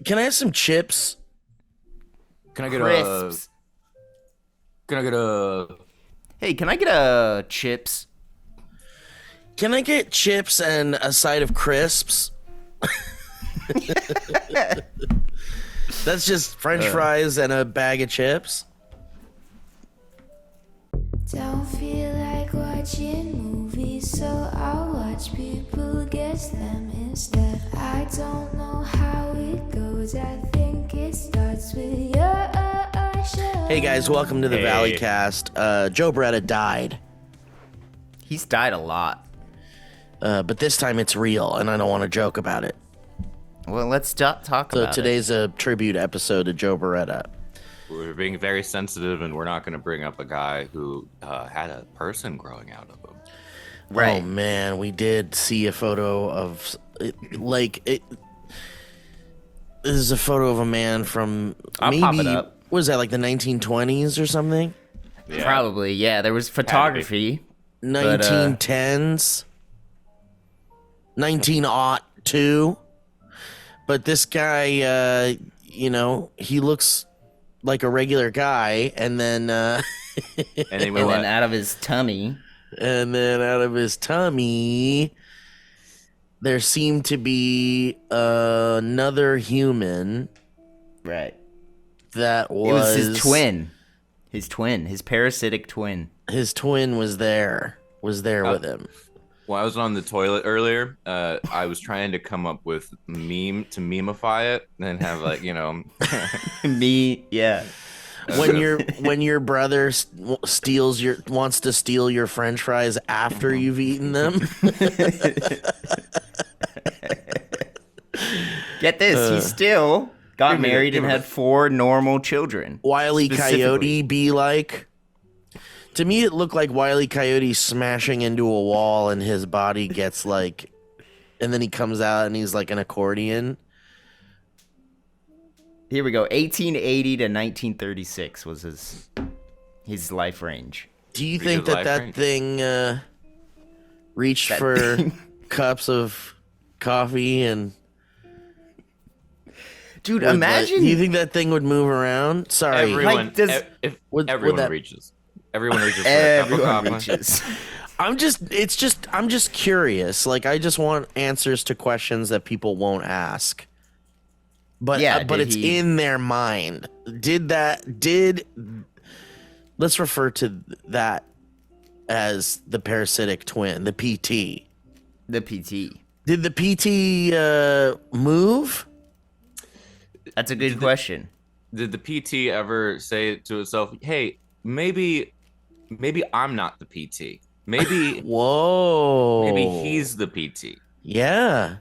Can I have some chips? Can I get Crisps. Can I get a? Hey, can I get a chips? Can I get chips and a side of crisps? That's just French fries and a bag of chips. Don't feel like watching movies, so I'll watch people guess them instead. I don't know how it goes. I think it starts with your show. Hey guys, welcome to the Hey. Valleycast. Joe Beretta died, He's died a lot. but this time it's real, and I don't want to joke about it. Well, let's talk So about it. today's a tribute episode to Joe Beretta. We're being very sensitive, and we're not going to bring up a guy who had a person growing out of him. Right. Oh man, we did see a photo of it. This is a photo of a man from I'll maybe pop it up. what was that, like the 1920s or something? Yeah. Probably, yeah. There was photography. 1910s, 1902. But this guy, he looks like a regular guy, and then And then And then out of his tummy. out of his tummy, there seemed to be another human Right. that It was his twin. His parasitic twin. His twin was there with him. When I was on the toilet earlier, I was trying to come up with meme to memeify it and have Me, yeah. When your brother wants to steal your French fries after you've eaten them. Get this, he still got Give me married the- and give me had the- 4 normal children. Wile E. Specifically. Coyote be like? To me, it looked like Wile E. Coyote smashing into a wall and his body gets like, and then he comes out and he's like an accordion. Here we go. 1880 to 1936 was his life range. Do you Reach think his that life that range? thing reached That for thing. cups of coffee and? Dude, would, imagine. do you think that thing would move around? Sorry. everyone, does- if would everyone that- reaches, everyone reaches. For a cup of everyone coffee. reaches. I'm just curious. Like, I just want answers to questions that people won't ask. But Yeah, but did it's he- in their mind. Let's refer to that as the parasitic twin, the PT. The PT. Did the PT move? That's a good question. Did the PT ever say to itself, "Hey, maybe I'm not the PT. Maybe Whoa. maybe he's the PT." Yeah.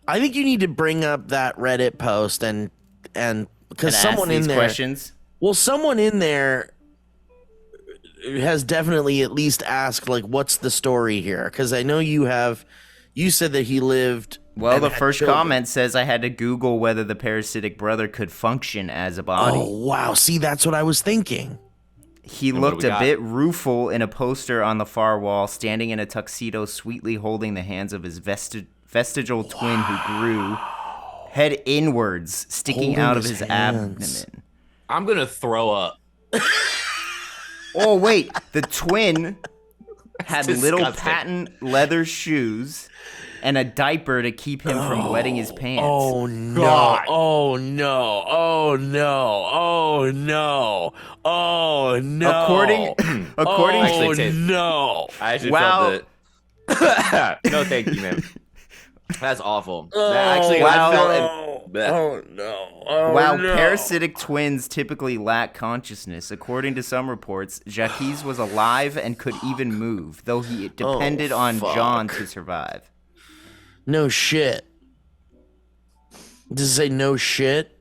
I think you need to bring up that Reddit post and And because ask someone in these there questions. Well, someone in there has definitely at least asked, like, what's the story here? Because I know you said that he lived. Well, and the had first children. comment says I had to Google whether the parasitic brother could function as a body. Oh, wow. See, that's what I was thinking. He And what do looked we a got? bit rueful in a poster on the far wall, standing in a tuxedo, sweetly holding the hands of his vestigial twin who grew, head inwards, sticking Holding out of his his hands. abdomen. I'm gonna throw up. Oh, wait. The twin had little disgusting. patent leather shoes and a diaper to keep him from wetting his pants. Oh, no. God. Oh, no. Oh, no. Oh, no. Oh, no. According oh, Actually, Tate- no. I actually Wow. felt it. No, thank you, man. That's awful. Oh, Actually, wow. I felt no. Blech. Oh, no. Oh, While no. parasitic twins typically lack consciousness, according to some reports, Jacques was alive and could even move, though he depended on fuck. John to survive. No shit. Does it say no shit?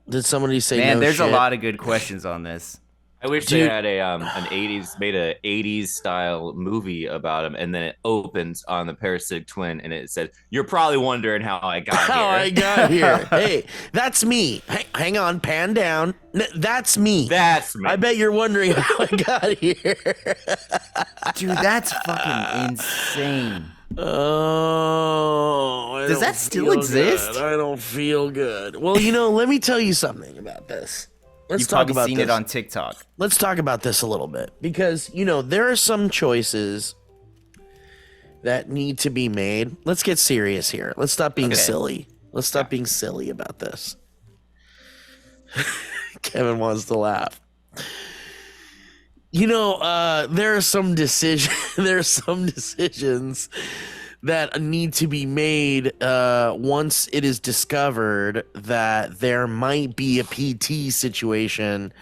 Did somebody say Man, no there's shit? a lot of good questions on this. I wish Dude. they had an 80s made a 80s style movie about him, and then it opens on the parasitic twin, and it says, "You're probably wondering how I got here." How I got here. Hey, that's me. Hang on, pan down. That's me. That's me. I bet you're wondering how I got here. Dude, that's fucking insane. Oh, Does that still exist? Good. I don't feel good. Well, let me tell you something about this. Let's You've talk probably about seen this. it on TikTok. Let's talk about this a little bit because there are some choices that need to be made. Let's get serious here. Let's stop being silly. Let's stop being silly about this. Kevin wants to laugh. There are some decisions that need to be made once it is discovered that there might be a PT situation,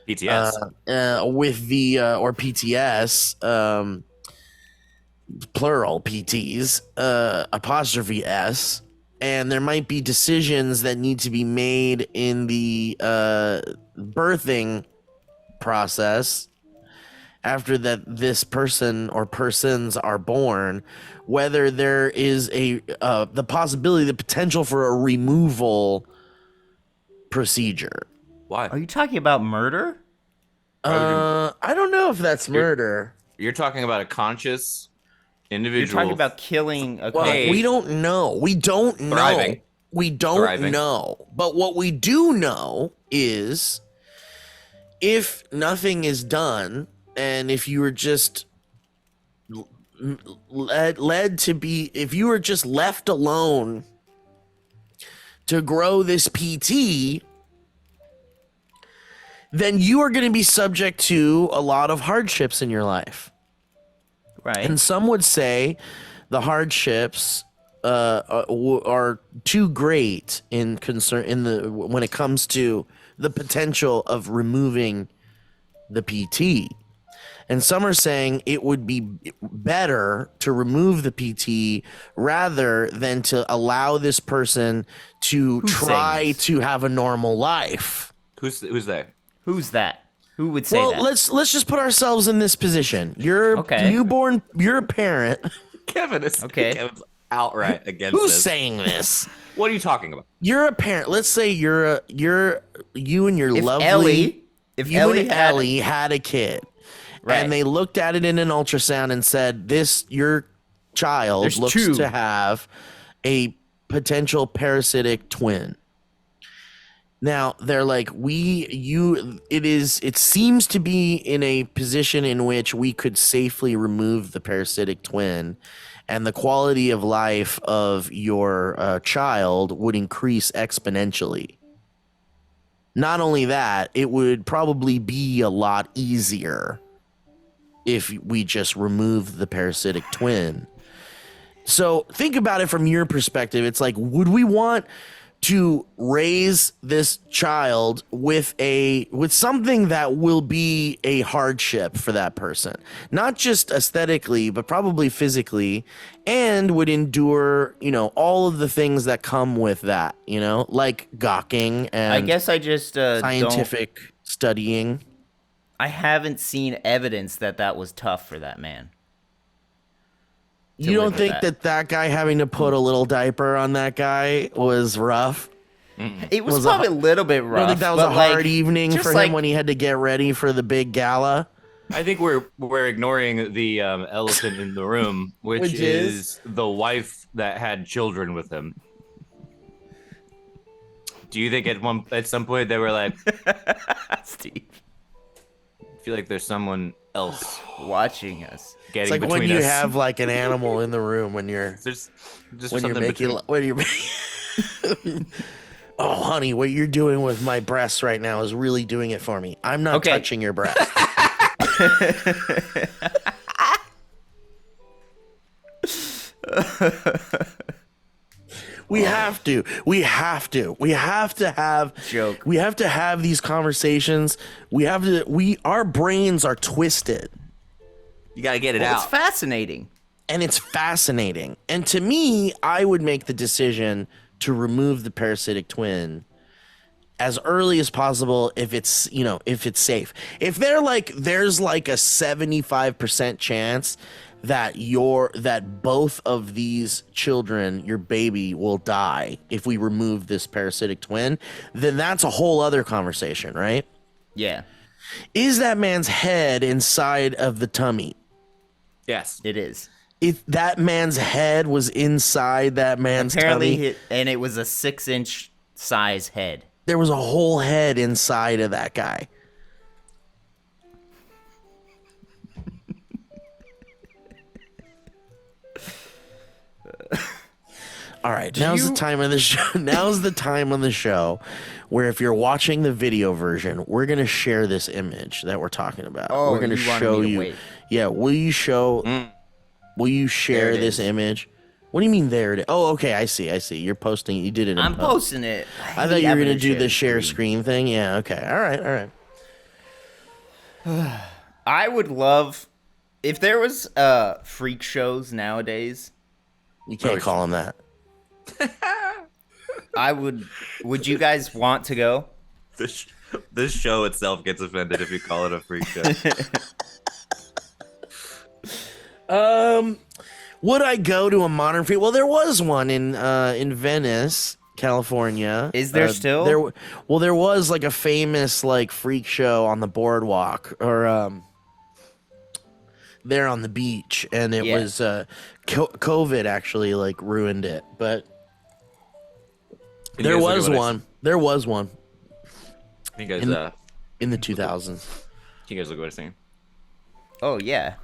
PTS. with the or PTS, plural PTs, apostrophe S. And there might be decisions that need to be made in the birthing process after that this person or persons are born, whether there is the possibility, the potential for a removal procedure. Why? Are you talking about murder? I don't know if that's murder. You're talking about a conscious individual. You're talking about killing a Well, Hey. we don't know. We don't know. Thriving. We don't Thriving. know. But what we do know is if nothing is done, and if you were just if you were just left alone to grow this PT, then you are going to be subject to a lot of hardships in your life. Right. And some would say the hardships are too great when it comes to the potential of removing the PT. And some are saying it would be better to remove the PT rather than to allow this person to try to have a normal life. Who's they? Who's that? Who would say Well, that? let's just put ourselves in this position. You're Okay. you're a parent. Kevin is Okay. Kevin's outright against Who's this. saying this? What are you talking about? You're a parent. Let's say you and your If lovely Ellie had Ellie had a kid, Right. and they looked at it in an ultrasound and said, your child There's looks two. to have a potential parasitic twin. Now they're like, it seems to be in a position in which we could safely remove the parasitic twin, and the quality of life of your child would increase exponentially. Not only that, it would probably be a lot easier if we just remove the parasitic twin. So think about it from your perspective. It's like, would we want to raise this child with something that will be a hardship for that person, not just aesthetically, but probably physically, and would endure, all of the things that come with that, like gawking and I guess I just scientific studying. I haven't seen evidence that was tough for that man. You don't live with think that guy having to put a little diaper on that guy was rough? It was Was probably a little bit I rough. don't think that was a but, like, hard evening just for like- him when he had to get ready for the big gala. I think we're ignoring the elephant in the room, which is the wife that had children with him. Do you think at some point they were like, Steve I feel like there's someone else watching us. getting It's like between when you us? have like an animal in the room when you're There's just when you're something making between. when you're making. Oh, honey, what you're doing with my breasts right now is really doing it for me. I'm not Okay. touching your breast. We have to have these conversations. Our brains are twisted. You gotta get it Well, it's out. fascinating. And it's fascinating. And to me, I would make the decision to remove the parasitic twin as early as possible if it's safe. If there's like a 75% chance that both of these children, your baby, will die if we remove this parasitic twin, then that's a whole other conversation, right? Yeah, Is that man's head inside of the tummy? Yes. it is. that man's head was inside that man's tummy. And it was a 6-inch size head. There was a whole head inside of that guy. All right, now's the time of the show. Now's the time on the show where if you're watching the video version, we're gonna share this image that we're talking about. Oh, we're gonna show you. Wait. Yeah, will you show? Will you share this image? What do you mean there it is? Oh, okay, I see. You're posting. You did it. I'm posting it. I thought you were gonna do the share screen thing. Yeah. Okay. All right. I would love if there was freak shows nowadays. You can't call them that. I would. Would you guys want to go? This show itself gets offended if you call it a freak show. Would I go to a modern freak? Well, there was one in Venice, California. Is there still? There was like a famous like freak show on the boardwalk or there on the beach, and it was COVID actually like ruined it, but there was one. There was one. You guys in the 2000s. You guys look what I'm saying. Oh yeah.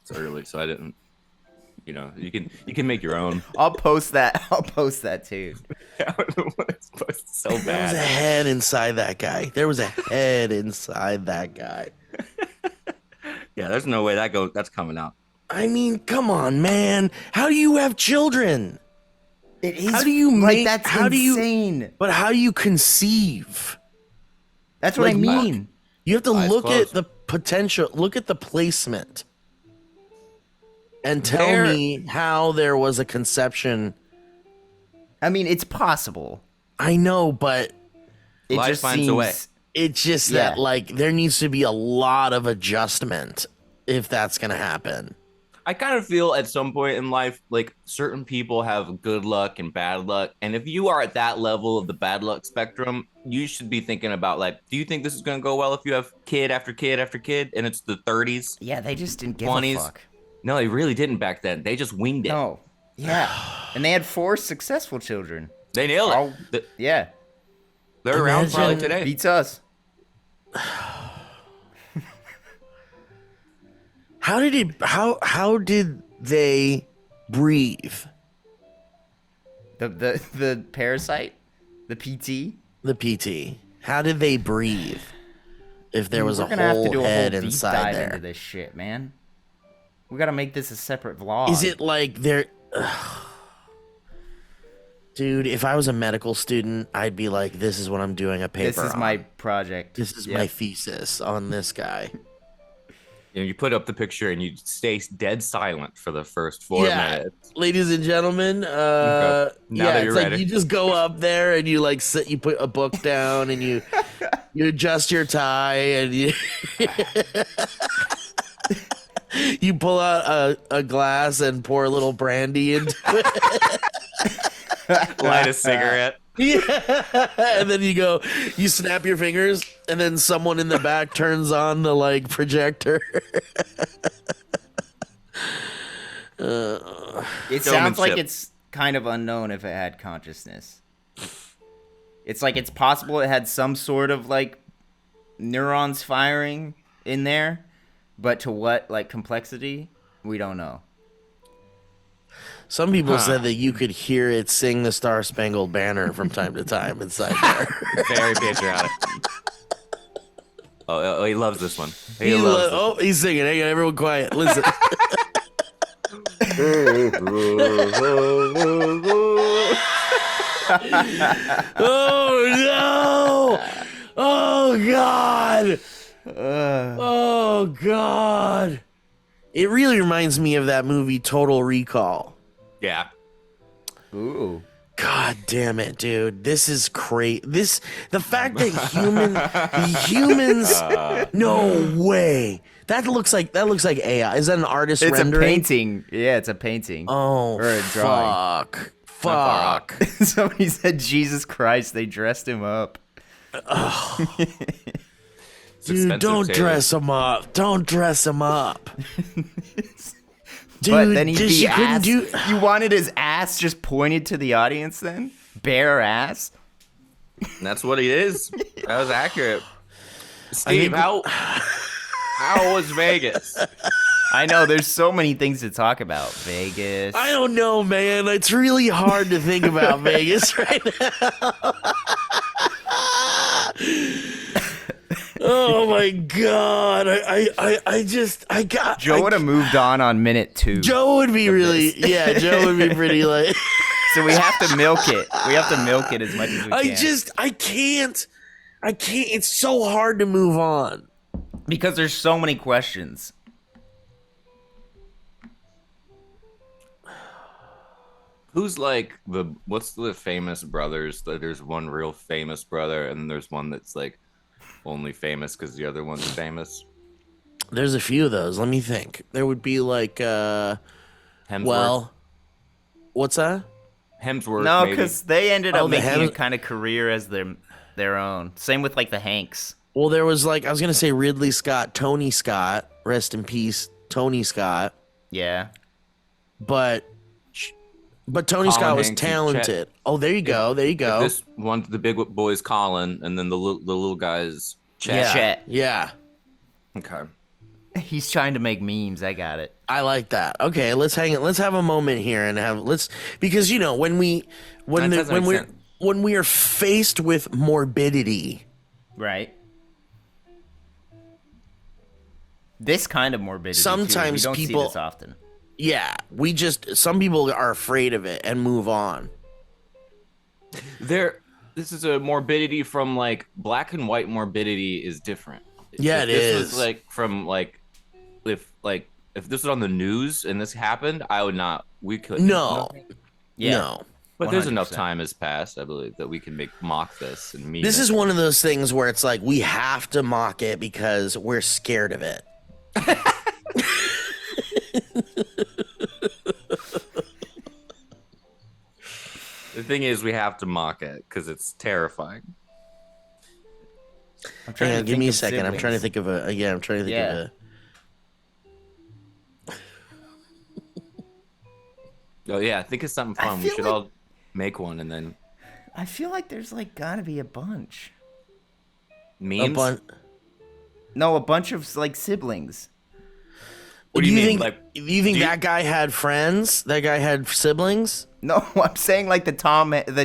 It's early, so I didn't. You know, you can make your own. I'll post that. I'll post that too. I don't know what it's supposed to so bad. There was a head inside that guy. There was a head inside that guy. Yeah, there's no way that's coming out. I mean, come on, man. How do you have children? It is. How do you like make? that's how insane. do you? But how do you conceive? That's what I mean. You have to Eyes look closed. at the potential. Look at the placement, and tell me how there was a conception. I mean, it's possible. I know, but It Life just finds seems. a way. it's just that like there needs to be a lot of adjustment if that's gonna happen. I kind of feel at some point in life, like certain people have good luck and bad luck. And if you are at that level of the bad luck spectrum, you should be thinking about like, do you think this is going to go well if you have kid after kid after kid and it's the 30s? Yeah, they just didn't give 20s. a fuck. No, they really didn't back then. They just winged it. No. Yeah. And they had 4 successful children. They nailed it. Yeah. They're around probably Imagine- today. Beats us. How did they breathe? The parasite? The PT? The PT. How did they breathe? If there was We're a gonna have to do whole a head whole deep inside dive there. into this shit, man. We gotta make this a separate vlog. Is it like they're... Dude, if I was a medical student, I'd be like, this is what I'm doing a paper This is on. my project. This is Yep. my thesis on this guy. You know, you put up the picture and you stay dead silent for the first 4 minutes. Ladies and gentlemen, Okay. Now that it's you're like ready. you just go up there and you like sit, you put a book down and you adjust your tie and you you pull out a glass and pour a little brandy into it. Light a cigarette. Yeah, and then you snap your fingers, and then someone in the back turns on the like projector. It sounds like it's kind of unknown if it had consciousness. It's like it's possible it had some sort of like neurons firing in there, but to what like complexity, we don't know. Some people said that you could hear it sing the Star Spangled Banner from time to time inside there. Very patriotic. Oh, he loves this one. He loves this one. Oh, he's singing. Hey, everyone quiet. Listen. Oh, no. Oh, God. Oh, God. It really reminds me of that movie Total Recall. Yeah. Ooh. God damn it, dude! This is crazy. The fact that humans, no way. That looks like AI. Is that an artist It's rendering? a painting. Yeah, it's a painting. Oh, Or a drawing. fuck. Somebody said, Jesus Christ, they dressed him up. Dude, don't dress him up. Don't dress him up. Dude, but then he'd be you couldn't do. You wanted his ass just pointed to the audience then? Bare ass? That's what he is. That was accurate. Steve, think- how was Vegas? I know, there's so many things to talk about. Vegas. I don't know, man. It's really hard to think about Vegas right now. Oh my god! I got. Joe would have moved on minute 2. Joe would be really. Yeah, Joe would be pretty like. So we have to milk it. We have to milk it as much as we can. I can't. It's so hard to move on. Because there's so many questions. Who's like what's the famous brothers? There's one real famous brother, and there's one that's like only famous because the other one's famous. There's a few of those. Let me think. There would be like, Hemsworth. well, what's that? Hemsworth. No, maybe. because they ended up the making a kind of career as their own. Same with like the Hanks. Well, there was like I was gonna say Ridley Scott, Tony Scott, rest in peace, Tony Scott. Yeah. But Tony Colin Scott was Hanks and talented. Oh, there you go. There you go. This one, the big boy's Colin, and then the little guy's Chet. Yeah. Chet. Yeah. Okay. He's trying to make memes. I got it. I like that. Okay, let's have a moment here and because you know when we are faced with morbidity, Right. This kind of morbidity. Sometimes too. We don't people- see this often. yeah, some people are afraid of it and move on. This is a morbidity from like black and white morbidity is different. Yeah, If it this is. was like from if this was on the news and this happened, I would not. We could No. Yeah. No. But there's enough 100%. time has passed, I believe, that we can mock this and meme This it. is one of those things where it's like we have to mock it because we're scared of it. The thing is, we have to mock it because it's terrifying. I'm trying Hang to on, give think me a of second. I'm trying to siblings. think of a. Yeah, I'm trying to think Yeah. of a. Oh yeah, think of something fun. We feel should like- all make one and then I feel like there's like gotta be a bunch. memes. No, a bunch of like siblings. What do you mean? think? Like, you think that guy had friends? That guy had siblings? No, I'm saying like the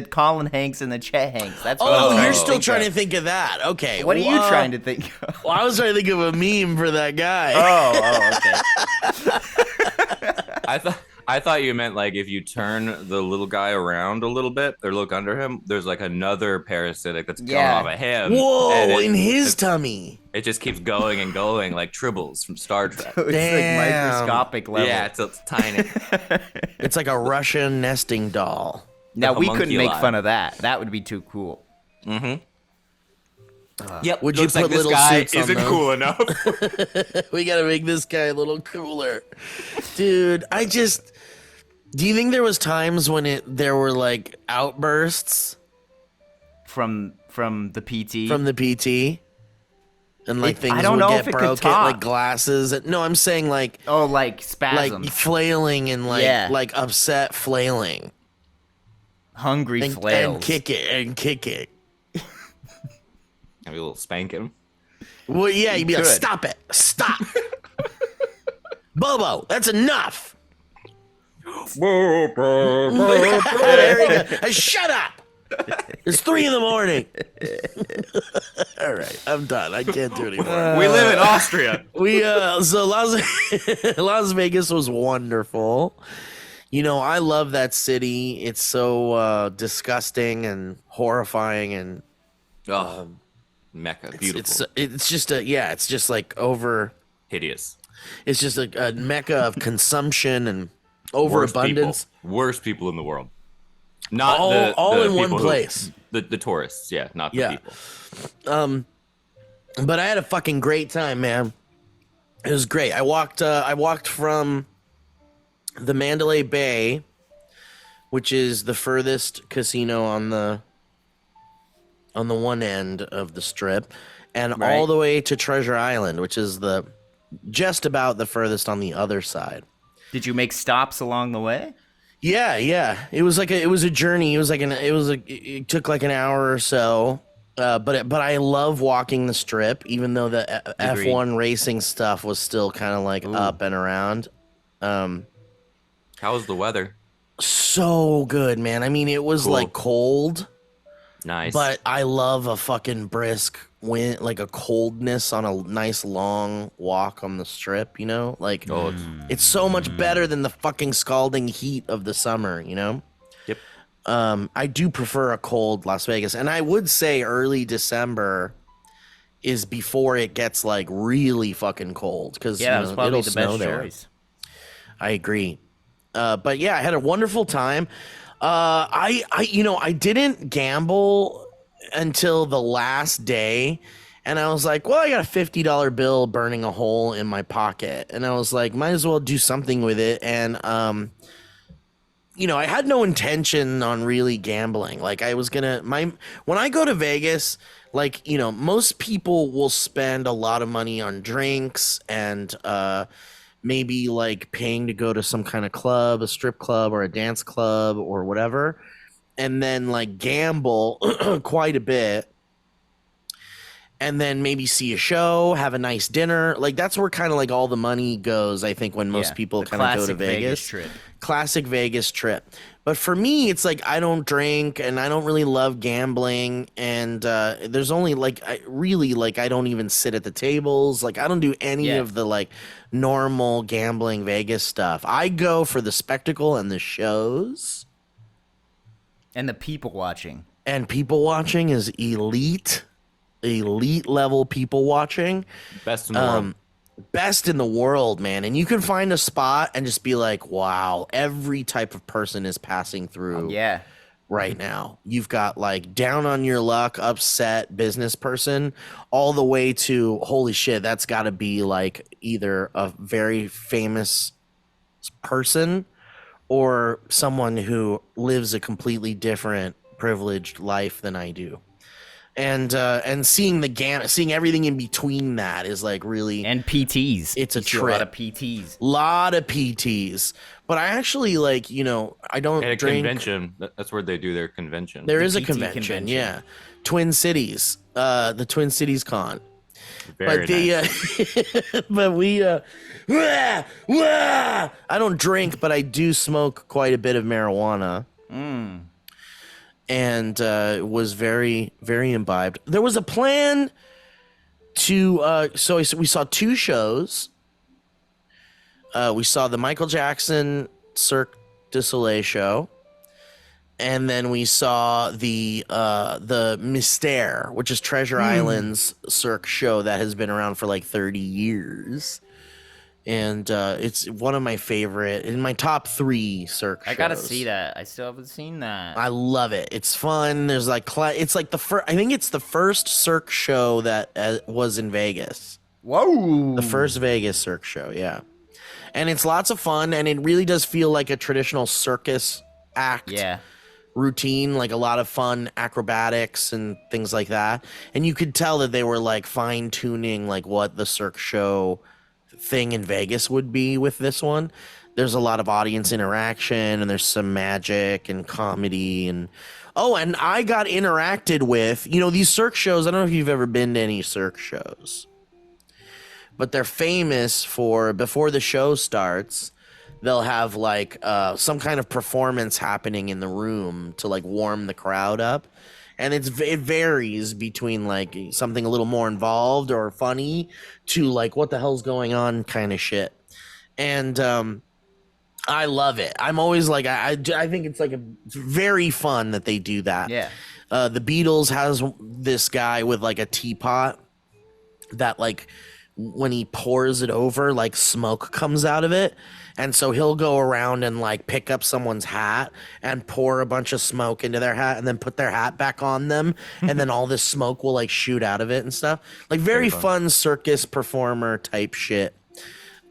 Colin Hanks and the Chet Hanks. That's what I'm Oh, trying you're to still think trying of. to think of that. Okay. What are you well, trying to think of? Well, I was trying to think of a meme for that guy. Oh, okay. I thought you meant like if you turn the little guy around a little bit or look under him, there's like another parasitic that's coming Yeah. off of him. Whoa, and in his tummy. it just keeps going and going like Tribbles from Star Trek. It's Damn. like microscopic level. Yeah, it's tiny. It's like a Russian nesting doll. Now Like a we couldn't make homunculi. fun of that. That would be too cool. Yep. Would you looks like put this little guy suits on isn't them? cool enough. We gotta make this guy a little cooler. Dude, do you think there was times when there were like outbursts From the PT. from the PT? And like I things don't would know get if it could broken, talk. like glasses. No, I'm saying like like spasms. flailing and Yeah. like upset flailing. Hungry And flails. kick it. Maybe a little spanking. Well, yeah, you'd be like, could. stop it. Stop. Bobo, that's enough. There you go. Hey, shut up. It's 3 a.m. All right, I'm done. I can't do it anymore. We live in Austria. So Las Vegas was wonderful. You know, I love that city. It's so disgusting and horrifying, and Oh, Mecca, beautiful, it's just like over. hideous. It's just a mecca of consumption and Worst overabundance. people. Worst people in the world. Not All the in one people place. The tourists, yeah, not the Yeah. people. But I had a fucking great time, man. It was great. I walked from the Mandalay Bay, which is the furthest casino on the on the one end of the strip, and Right. all the way to Treasure Island, which is just about the furthest on the other side. Did you make stops along the way? Yeah. It was it was a journey. It took like an hour or so. But I love walking the strip, even though the Agreed. F1 racing stuff was still kind of like up and around. How was the weather? So good, man. I mean, it was Cool. like cold, Nice. but I love a fucking brisk wind, like a coldness on a nice long walk on the strip, you know? Like, oh, it's so much better than the fucking scalding heat of the summer, you know? yep. I do prefer a cold Las Vegas, and I would say early December is before it gets like really fucking cold, because Yeah, that was probably it'll the snow best there. choice. I agree. But yeah, I had a wonderful time. I didn't gamble until the last day, and I was like, well, I got a $50 bill burning a hole in my pocket, and I was like, might as well do something with it. And I had no intention on really gambling. Like, I was when I go to Vegas, like, most people will spend a lot of money on drinks and maybe like paying to go to some kind of club, a strip club or a dance club or whatever, and then like gamble quite a bit, and then maybe see a show, have a nice dinner. Like, that's where kind of like all the money goes, I think, when most Yeah, people the kind of go to classic Vegas. trip. Classic Vegas trip. But for me, it's like I don't drink and I don't really love gambling, and there's only like I don't even sit at the tables. Like, I don't do any Yeah. of the like normal gambling Vegas stuff. I go for the spectacle and the shows, And the people watching. and people watching is elite level people watching. Best in the world. Best in the world, man. And you can find a spot and just be like, wow, every type of person is passing through Yeah. right now. You've got like down on your luck, upset business person, all the way to holy shit, that's got to be like either a very famous person or someone who lives a completely different privileged life than I do. And seeing seeing everything in between that is like really And PTs. It's a You see trip. A lot of PTs. lot of PTs. But I actually like, I don't At a drink. convention. That's where they do their convention. There The is a PT convention, convention. yeah. Twin Cities, the Twin Cities Con. Very But the nice. but we wah, wah! I don't drink, but I do smoke quite a bit of marijuana. And was very, very imbibed. There was a plan to so we saw two shows. We saw the Michael Jackson Cirque du Soleil show, and then we saw the Mystère, which is Treasure Island's Cirque show that has been around for like 30 years. And it's one of my favorite, in my top 3 Cirque shows. I gotta see that. I still haven't seen that. I love it. It's fun. There's like it's like the first. I think it's the first Cirque show that was in Vegas. Whoa. The first Vegas Cirque show, yeah. And it's lots of fun, and it really does feel like a traditional circus act Yeah. routine, like a lot of fun acrobatics and things like that. And you could tell that they were like fine tuning like what the Cirque show thing in Vegas would be with this one. There's a lot of audience interaction, and there's some magic and comedy, and and I got interacted with, these Cirque shows. I don't know if you've ever been to any Cirque shows, but they're famous for, before the show starts, they'll have like some kind of performance happening in the room to like warm the crowd up. And it varies between like something a little more involved or funny to like what the hell's going on kind of shit. And I love it. I'm always like, I think it's like it's very fun that they do that. Yeah. The Beatles has this guy with like a teapot that like when he pours it over, like smoke comes out of it. And so he'll go around and like pick up someone's hat and pour a bunch of smoke into their hat and then put their hat back on them. And then all this smoke will like shoot out of it and stuff. Like very fun circus performer type shit.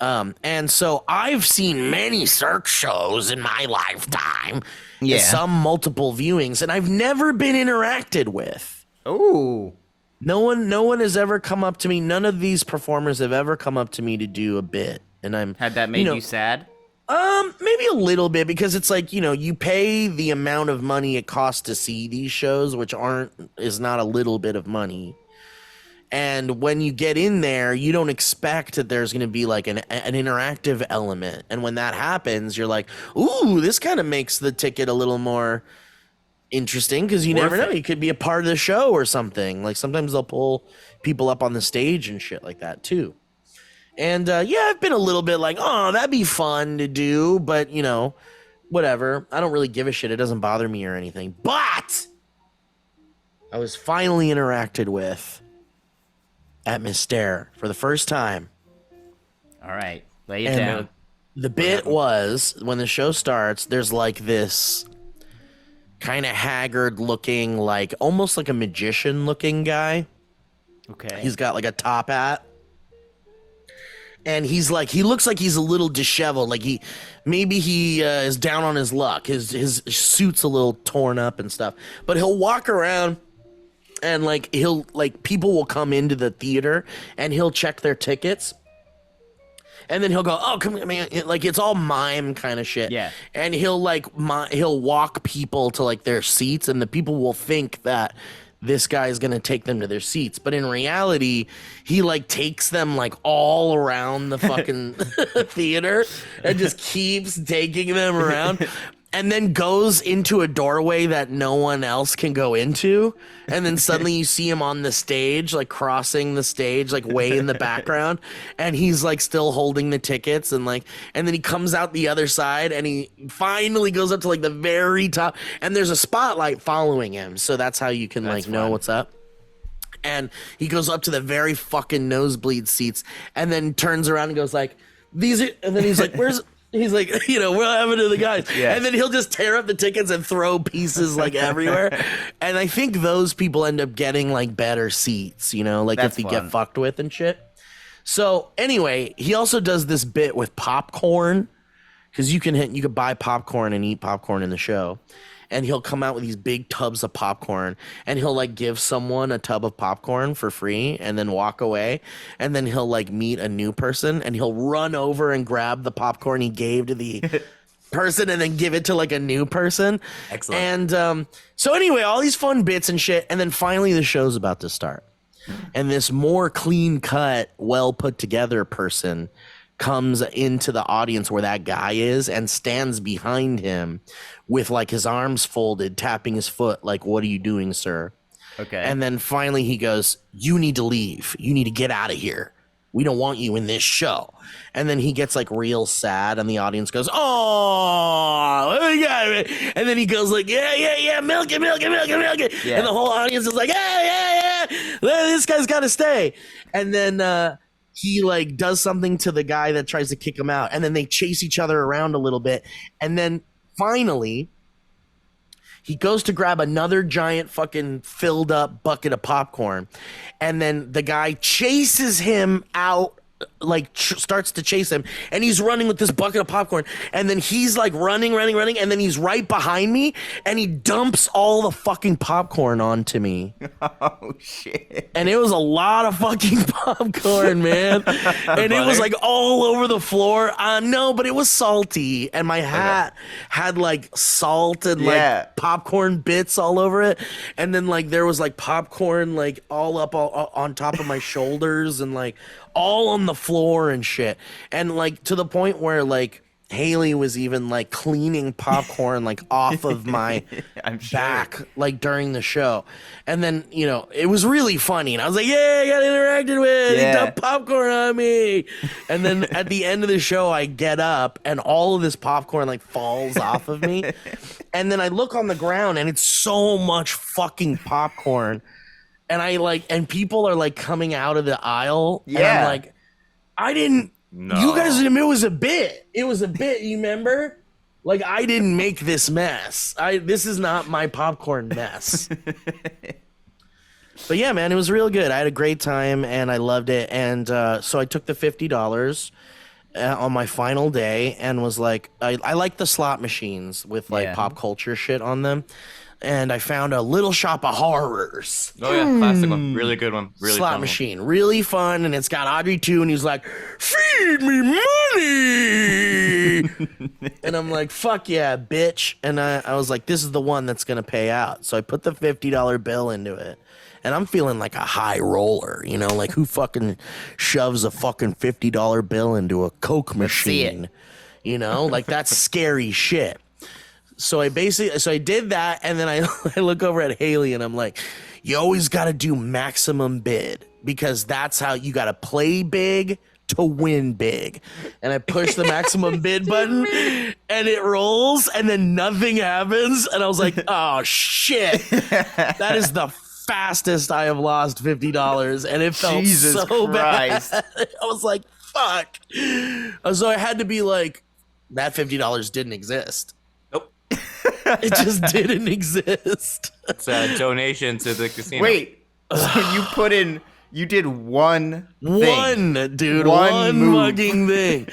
And so I've seen many Cirque shows in my lifetime. Yeah. Some multiple viewings, and I've never been interacted with. Oh. No one has ever come up to me. None of these performers have ever come up to me to do a bit. And I'm Had that made you sad? Maybe a little bit, because it's like, you pay the amount of money it costs to see these shows, which is not a little bit of money. And when you get in there, you don't expect that there's going to be like an interactive element. And when that happens, you're like, ooh, this kind of makes the ticket a little more interesting, because you never know. You could be a part of the show or something. Like sometimes they'll pull people up on the stage and shit like that too. And I've been a little bit like, oh, that'd be fun to do, but whatever. I don't really give a shit. It doesn't bother me or anything. But I was finally interacted with at Mystere for the first time. All right, lay it down. The bit was, when the show starts, there's like this kind of haggard looking, like almost like a magician looking guy. Okay. He's got like a top hat. And he looks like he's a little disheveled. Like he is down on his luck. His suit's a little torn up and stuff. But he'll walk around and people will come into the theater and he'll check their tickets. And then he'll go, oh, come on, man. Like, it's all mime kind of shit. Yeah. And he'll he'll walk people to like their seats, and the people will think that this guy is going to take them to their seats. But in reality, he like takes them like all around the fucking theater and just keeps taking them around, and then goes into a doorway that no one else can go into. And then suddenly you see him on the stage, like crossing the stage, like way in the background. And he's like still holding the tickets. And then he comes out the other side and he finally goes up to like the very top. And there's a spotlight following him. So that's how you can know what's up. And he goes up to the very fucking nosebleed seats and then turns around and goes like, and then he's like, he's like, what happened to the guys? Yeah. And then he'll just tear up the tickets and throw pieces like everywhere. And I think those people end up getting like better seats, if they get fucked with and shit. So anyway, he also does this bit with popcorn, because you can buy popcorn and eat popcorn in the show. And he'll come out with these big tubs of popcorn, and he'll like give someone a tub of popcorn for free and then walk away. And then he'll like meet a new person and he'll run over and grab the popcorn he gave to the person and then give it to like a new person. Excellent. And so anyway, all these fun bits and shit. And then finally the show's about to start. And this more clean cut, well put together person comes into the audience where that guy is and stands behind him with like his arms folded, tapping his foot like, what are you doing, sir? Okay. And then finally he goes, you need to leave. You need to get out of here. We don't want you in this show. And then he gets like real sad and the audience goes, oh, and then he goes like, yeah, milk it. Yeah. And the whole audience is like, yeah, this guy's got to stay. And then he like does something to the guy that tries to kick him out, and then they chase each other around a little bit, and then finally he goes to grab another giant fucking filled up bucket of popcorn, and then the guy chases him out, like starts to chase him, and he's running with this bucket of popcorn, and then he's like running, and then he's right behind me, and he dumps all the fucking popcorn onto me. Oh shit. And it was a lot of fucking popcorn, man. And it was like all over the floor. No, but it was salty, and my hat had like salt and like popcorn bits all over it, and then like there was like popcorn like all up on top of my shoulders, and like all on the floor and shit. And like to the point where like Haley was even like cleaning popcorn like off of my back like during the show. And then it was really funny, and I was like, yeah, I got interacted with. He dumped popcorn on me. And then at the end of the show I get up and all of this popcorn like falls off of me, and then I look on the ground and it's so much fucking popcorn. And and people are like coming out of the aisle. Yeah. And I'm like, I didn't. No. You guys didn't. It was a bit. It was a bit. You remember? Like, I didn't make this mess. This is not my popcorn mess. But yeah, man, it was real good. I had a great time and I loved it. And so I took the $50 on my final day and was like, I like the slot machines with like pop culture shit on them. and I found a Little Shop of Horrors Oh yeah, classic one, really good one, really slot fun machine, really fun, and it's got Audrey too, and he's like, "Feed me money," and I'm like, "Fuck yeah, bitch!" And I was like, "This is the one that's gonna pay out." So I put the $50 bill into it, and I'm feeling like a high roller, you know, like who fucking shoves a fucking $50 bill into a Coke see it. machine, you know, like that's scary shit. So I did that, and then I look over at Haley and I'm like, you always got to do maximum bid because that's how you got to play big to win big. And I push the maximum bid button and it rolls and then nothing happens. And I was like, oh shit, that is the fastest I have lost $50. And it felt Jesus so Christ. bad. I was like, fuck. So I had to be like, that $50 didn't exist. Nope. It just didn't exist. It's a donation to the casino. Wait, so you did one thing. One, dude. One One move. mugging thing.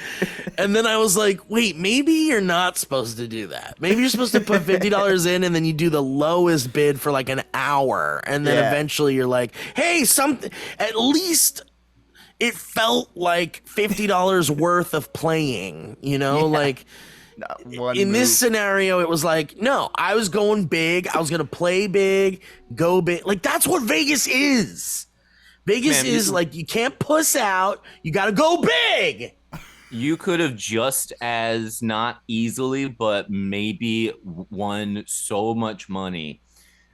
And then I was like, wait, maybe you're not supposed to do that. Maybe you're supposed to put $50 in and then you do the lowest bid for like an hour. And then Yeah. eventually you're like, hey, something, at least it felt like $50 worth of playing, you know, like One in this move. scenario, it was like, no, I was going big. I was going to play big, go big. Like, that's what Vegas is. Vegas Man, is like, you can't puss out. You got to go big. You could have just as not easily, but maybe won so much money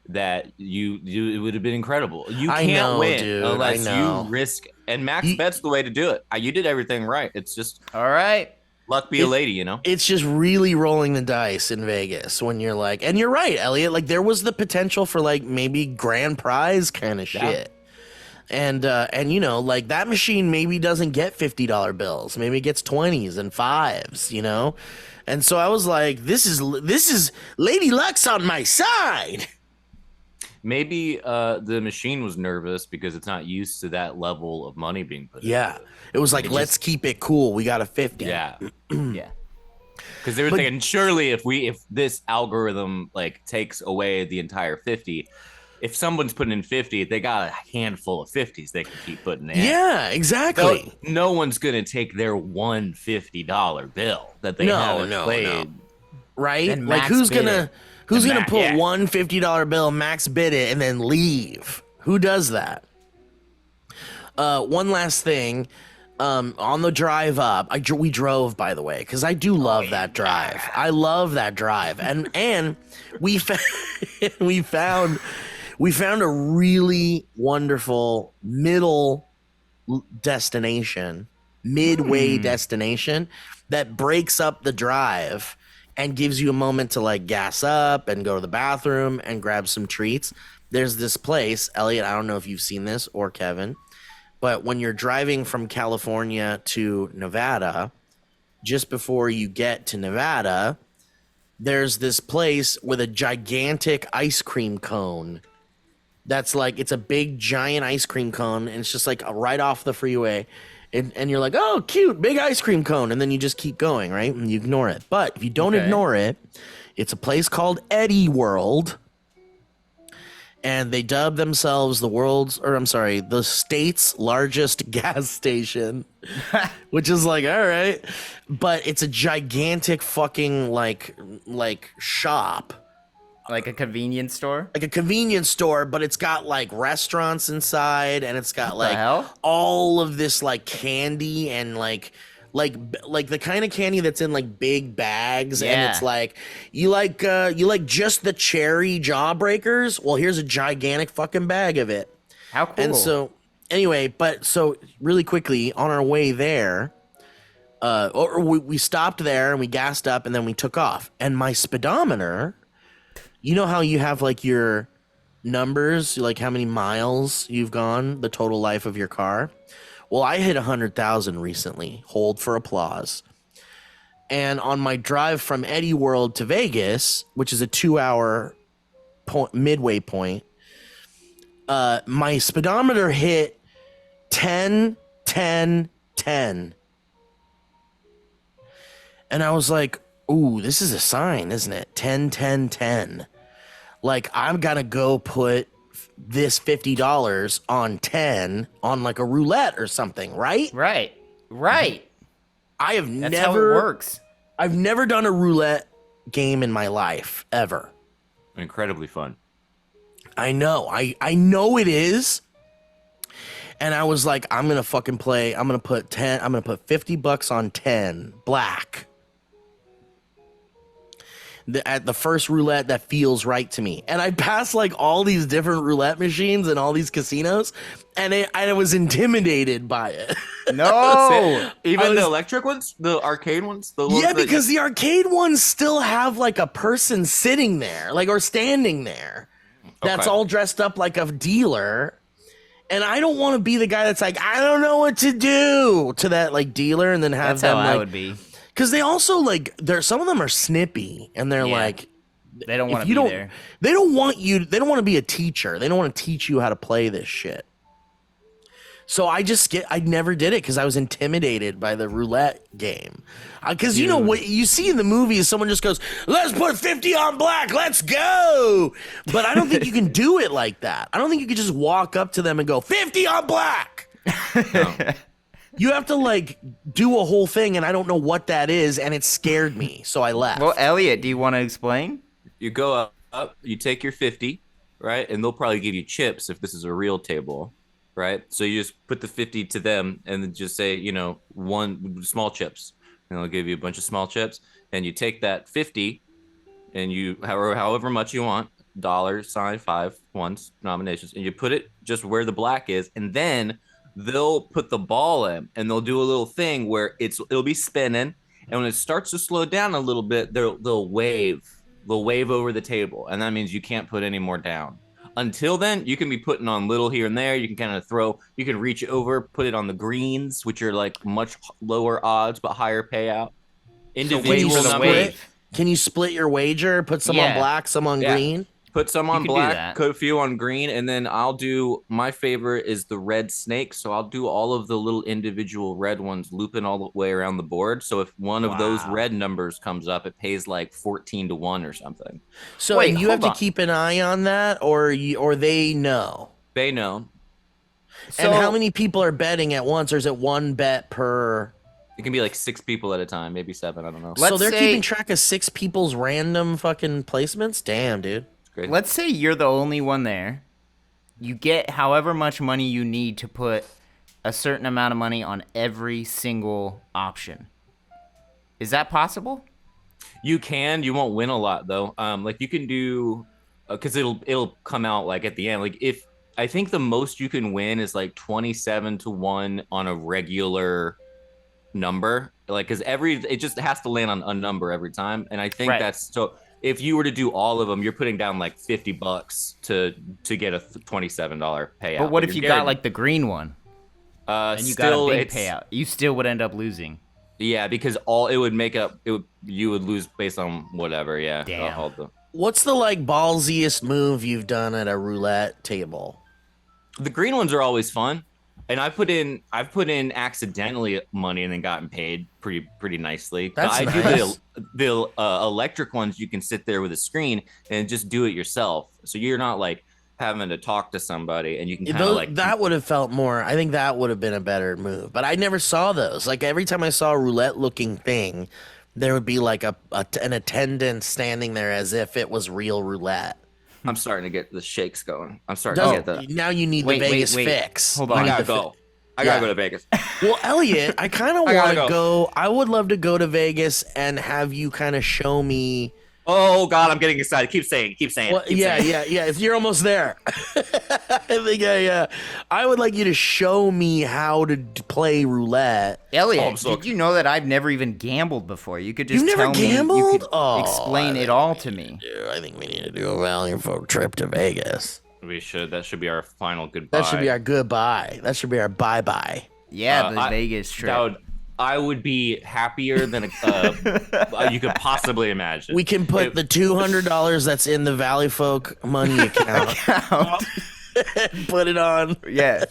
that you it would have been incredible. You I can't know, win dude, unless I know. you risk. And max You- bet's the way to do it. You did everything right. It's just All right. luck be a lady, you know. It's just really rolling the dice in Vegas when you're like, and you're right, Elliot. Like, there was the potential for like maybe grand prize kind of shit. And you know, like that machine maybe doesn't get $50 bills. Maybe it gets 20s and 5s, you know? And so I was like, this is Lady Luck's on my side. Maybe the machine was nervous because it's not used to that level of money being put in. Yeah. It was like, let's keep it cool. We got a 50. Yeah. Yeah. Because they were thinking, surely if this algorithm like takes away the entire 50, if someone's putting in 50, they got a handful of 50s they can keep putting in. Yeah, exactly. No one's gonna take their one $50 bill that they haven't played. Right? And Like max who's bid gonna it. who's And gonna max- put yeah. one $50 bill, max bid it, and then leave? Who does that? One last thing. On the drive up, we drove, by the way, because I do love that drive. I love that drive, and we we found a really wonderful middle destination, midway destination that breaks up the drive and gives you a moment to like gas up and go to the bathroom and grab some treats. There's this place, Elliot. I don't know if you've seen this or Kevin. But when you're driving from California to Nevada, just before you get to Nevada, there's this place with a gigantic ice cream cone. That's like, it's a big giant ice cream cone, and it's just like right off the freeway. And you're like, oh, cute, big ice cream cone. And then you just keep going, right? And you ignore it. But if you don't ignore it, it's a place called Eddie World. And they dub themselves the state's largest gas station, which is like, all right. But it's a gigantic fucking like shop, Like a convenience store? like a convenience store, but it's got like restaurants inside, and it's got the like hell? all of this like candy and like the kind of candy that's in like big bags, and Yeah. it's like you like just the cherry jawbreakers. Well, here's a gigantic fucking bag of it. How cool. And so anyway, so really quickly on our way there, we stopped there and we gassed up and then we took off. And my speedometer, you know how you have like your numbers, like how many miles you've gone, the total life of your car. Well, I hit 100,000 recently. Hold for applause. And on my drive from Eddie World to Vegas, which is a 2-hour midway point, my speedometer hit 10, 10, 10. And I was like, ooh, this is a sign, isn't it? 10, 10, 10. like I'm gonna go put this $50 on 10 on like a roulette or something, right? Right. I have That's never how it works. I've never done a roulette game in my life ever. Incredibly fun. I know it is. And I was like, I'm gonna fucking play. I'm gonna put $50 on 10 black. At the first roulette that feels right to me. And I passed like all these different roulette machines and all these casinos, and I was intimidated by it. No. Even the electric ones, the arcade ones, the ones Yeah, because the arcade ones still have like a person sitting there, like, or standing there. That's all dressed up like a dealer. And I don't want to be the guy that's like, I don't know what to do to that like dealer, and then have That's them how like, I would be. because they also like some of them are snippy, and they're like, They don't want if to you be don't, there. they don't want you. They don't want to be a teacher. They don't want to teach you how to play this shit. So I never did it because I was intimidated by the roulette game. Because you know what you see in the movies, someone just goes, "Let's put 50 on black, let's go." But I don't think you can do it like that. I don't think you can just walk up to them and go 50 on black. No. You have to like do a whole thing, and I don't know what that is, and it scared me, so I left. Well, Elliot, do you want to explain? You go up, you take your 50, right? And they'll probably give you chips if this is a real table, right? So you just put the 50 to them and then just say, one small chips. And they'll give you a bunch of small chips. And you take that 50 and you, however much you want, dollars, sign, 5, ones, nominations, and you put it just where the black is. And then they'll put the ball in and they'll do a little thing where it'll be spinning. And when it starts to slow down a little bit, they'll wave. They'll wave over the table. And that means you can't put any more down. Until then, you can be putting on little here and there. You can kind of you can reach over, put it on the greens, which are like much lower odds, but higher payout. Individual numbers. Can you split your wager? Put some on black, some on green? Put some on black, put a few on green, and then my favorite is the red snake. So I'll do all of the little individual red ones looping all the way around the board. So if one of those red numbers comes up, it pays like 14-1 or something. So and you have to keep an eye on that, or they know? They know. So, and how many people are betting at once, or is it one bet per? It can be like 6 people at a time, maybe 7. I don't know. So they're keeping track of 6 people's random fucking placements? Damn, dude. Great. Let's say you're the only one there. You get however much money you need to put a certain amount of money on every single option. Is that possible? You can. You won't win a lot though. Like you can do, because it'll come out like at the end. Like if I think the most you can win is like 27-1 on a regular number. Like because it just has to land on a number every time, and I think that's so. If you were to do all of them, you're putting down like $50 to get a $27 payout. But what if you got like the green one? And you got a big payout. You still would end up losing. Yeah, because you would lose based on whatever. Yeah. Damn. What's the like ballsiest move you've done at a roulette table? The green ones are always fun. And I've put in accidentally money and then gotten paid pretty nicely. That's I nice. do the electric ones. You can sit there with a screen and just do it yourself. So you're not like having to talk to somebody, and you can kind of like that would have felt more. I think that would have been a better move. But I never saw those. Like every time I saw a roulette looking thing, there would be like an attendant standing there as if it was real roulette. I'm starting to get the shakes going. I'm starting to get that. Now you need the Vegas fix. Hold on. I gotta go. I gotta go to Vegas. Well, Elliot, I kind of want to go. I would love to go to Vegas and have you kind of show me. Oh God, I'm getting excited. Keep saying. Well, yeah. You're almost there. I think I would like you to show me how to play roulette. Elliot, did you know that I've never even gambled before? You could just You've never tell me. gambled? You could explain it all to me. Dude, I think we need to do a Valleyfolk trip to Vegas. We should. That should be our final goodbye. That should be our goodbye. That should be our bye-bye. Yeah, the Vegas trip. I would be happier than you could possibly imagine. We can put the $200 that's in the Valleyfolk money account. Put it on. Yeah.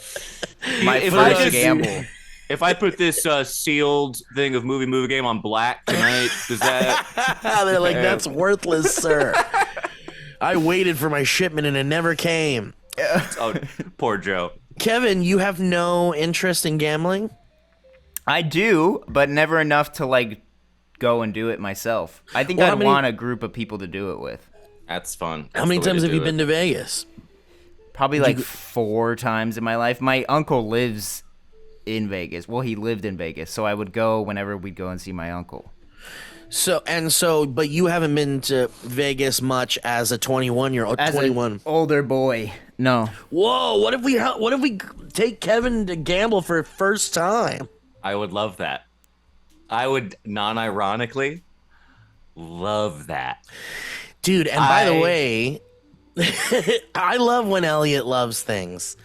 My first gamble. If I put this sealed thing of movie game on black tonight, does that? They're like, that's worthless, sir. I waited for my shipment and it never came. Oh, poor Joe. Kevin, you have no interest in gambling? I do, but never enough to like go and do it myself. I think Well, I'd want a group of people to do it with. That's fun. How many times have you been to Vegas? Probably like 4 times in my life. My uncle lives in Vegas. Well, he lived in Vegas, so I would go whenever we'd go and see my uncle. But you haven't been to Vegas much as a 21-year-old. As 21. an older boy, no. Whoa! What if we take Kevin to gamble for the first time? I would love that. I would non-ironically love that. Dude, and by the way, I love when Elliott loves things.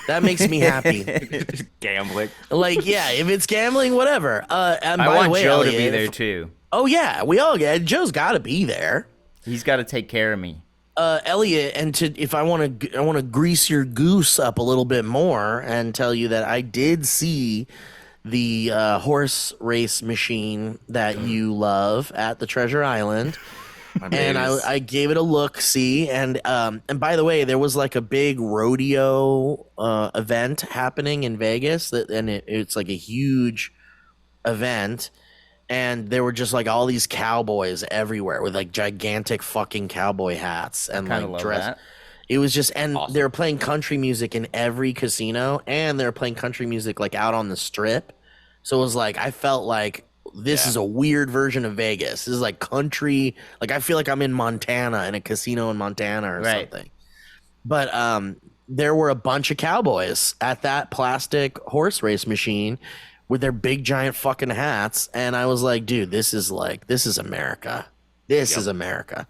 That makes me happy. Gambling. Like, yeah, if it's gambling, whatever. And I by want the way, Joe Elliott, to be there too. Oh yeah, Joe's got to be there. He's got to take care of me. Elliott, and if I want to grease your goose up a little bit more and tell you that I did see the horse race machine that you love at the Treasure Island. And I gave it a look, see, and by the way, there was like a big rodeo event happening in Vegas, it's like a huge event, and there were just like all these cowboys everywhere with like gigantic fucking cowboy hats and like dress. That. It was just, and awesome. They were playing country music in every casino, and they were playing country music like out on the strip. So it was like I felt like. This is a weird version of Vegas. This is like country. Like I feel like I'm in Montana in a casino in Montana or something. But there were a bunch of cowboys at that plastic horse race machine with their big giant fucking hats, and I was like, dude, this is America. This is America.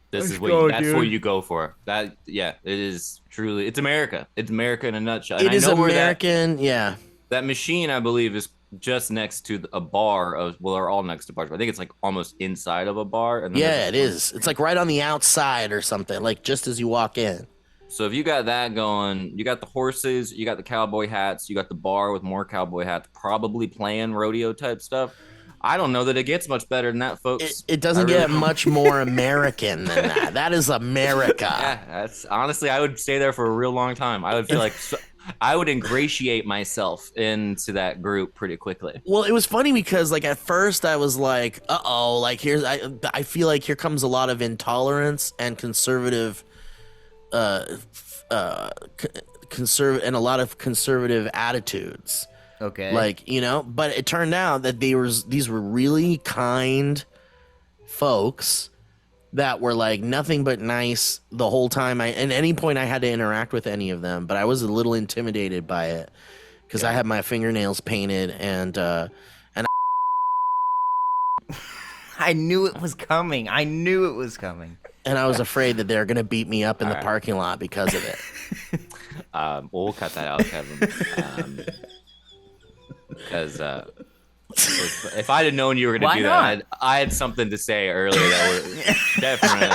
That's what you go for. That it is truly. It's America. It's America in a nutshell. It is American. That machine, I believe, is just next to a bar. They're all next to bars, but I think it's like almost inside of a bar. And it is. It's like right on the outside or something, like just as you walk in. So if you got that going, you got the horses, you got the cowboy hats, you got the bar with more cowboy hats, probably playing rodeo type stuff. I don't know that it gets much better than that, folks. It doesn't get much more American than that. That is America. Yeah, that's honestly, I would stay there for a real long time. I would feel like I would ingratiate myself into that group pretty quickly. Well, it was funny because like at first I was like, uh-oh, like I feel like here comes a lot of intolerance and conservative and a lot of conservative attitudes. Okay. Like, but it turned out that these were really kind folks that were like nothing but nice the whole time. At any point I had to interact with any of them, but I was a little intimidated by it because I had my fingernails painted and I knew it was coming. And I was afraid that they're going to beat me up in the parking lot because of it. We'll cut that out, Kevin. Because if I'd have known you were going to do that, I had something to say earlier that would definitely.